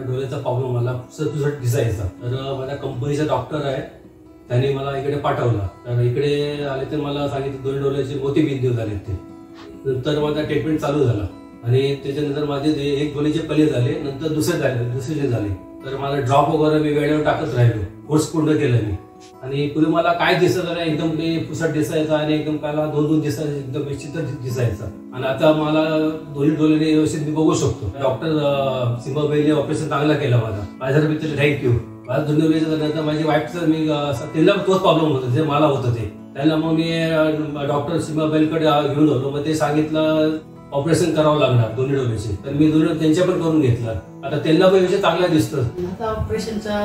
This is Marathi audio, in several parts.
डोळ्याचा प्रॉब्लेम मला पुसट दिसायचा। तर माझ्या कंपनीचा डॉक्टर आहे, त्यांनी मला इकडे पाठवलं। तर इकडे आले तर मला सांगितलं 2 डोळ्याचे मोतीबिंदू झाले ते। नंतर माझा ट्रीटमेंट चालू झाला आणि त्याच्यानंतर माझे 1 डोळ्याचे पहिले झाले, नंतर दुसरे झाले। तर मला ड्रॉप वगैरे मी वेळेवर टाकत राहिलो, कोर्स पूर्ण केलं मी। आणि पूर्वी मला काय दिसत नाही, एकदम पुसट दिसायचा आणि एकदम काला 2-2 दिसायचा, एकदम विचित्र दिसायचा। आणि आता मला दोन्ही डोळ्याने व्यवस्थित मी बघू शकतो। डॉक्टर सीमाबाईने ऑपरेशन चांगला केलं माझ्याबद्दल थँक्यू। मला दोन्ही डोळ्याचं माझी वाईफचं मी त्यांना तोच प्रॉब्लेम होता जे मला होतं ते। त्यांना मग मी डॉक्टर सीमाबाईंकडे घेऊन आलो। मग ते सांगितलं ऑपरेशन करावं लागणार दोन्ही डोळ्याचे। तर मी दोन्ही त्यांच्या पण करून घेतलं। आता त्यांना पण विषय चांगला दिसतं। आता ऑपरेशनचा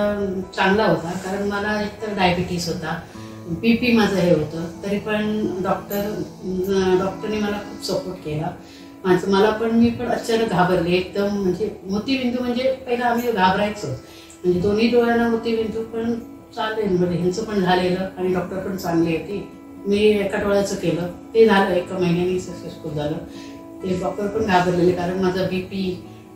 चांगला होता, कारण मला एकतर डायबिटीस होता, बीपी माझं हे होतं, तरी पण डॉक्टरने मला खूप सपोर्ट केला। मला पण मी पण अचानक घाबरले एकदम, म्हणजे मोतीबिंदू म्हणजे पहिला आम्ही घाबरायचो, म्हणजे दोन्ही डोळ्यांना मोतीबिंदू, पण चालेल म्हणजे ह्यांचं पण झालेलं आणि डॉक्टर पण चांगली होती। मी एका डोळ्याचं केलं, ते झालं 1 महिन्याने सक्सेसफुल झालं। ते डॉक्टर पण घाबरलेले, कारण माझा बीपी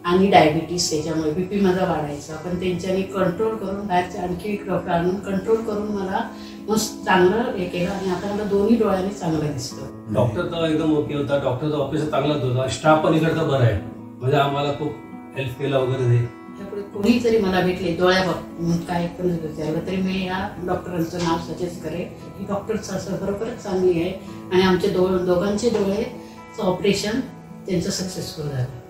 आणि डायबिटीस, त्याच्यामुळे बीपी माझा वाढायचा, पण त्यांच्यानी कंट्रोल करून बाहेरचे आणखी डॉक्टर आणून कंट्रोल करून मला मस्त चांगलं हे केलं आणि आता मला दोन्ही डोळ्यांनी चांगलं दिसतं। डॉक्टर तर एकदम ओके होता, डॉक्टरचा ऑपरेशन चांगलाच होता, स्टाफ पण इकडचा बरं आहे, म्हणजे आम्हाला खूप हेल्प केला वगैरे। त्यापुढे कोणी जरी मला भेटले डोळ्याबाबत काय पण विचारलं तरी मी या डॉक्टरांचं नाव सजेस्ट करेन। ही डॉक्टरचं असं खरोखरच चांगली आहे आणि आमचे दोघांचे डोळ्याचं ऑपरेशन त्यांचं सक्सेसफुल झालं।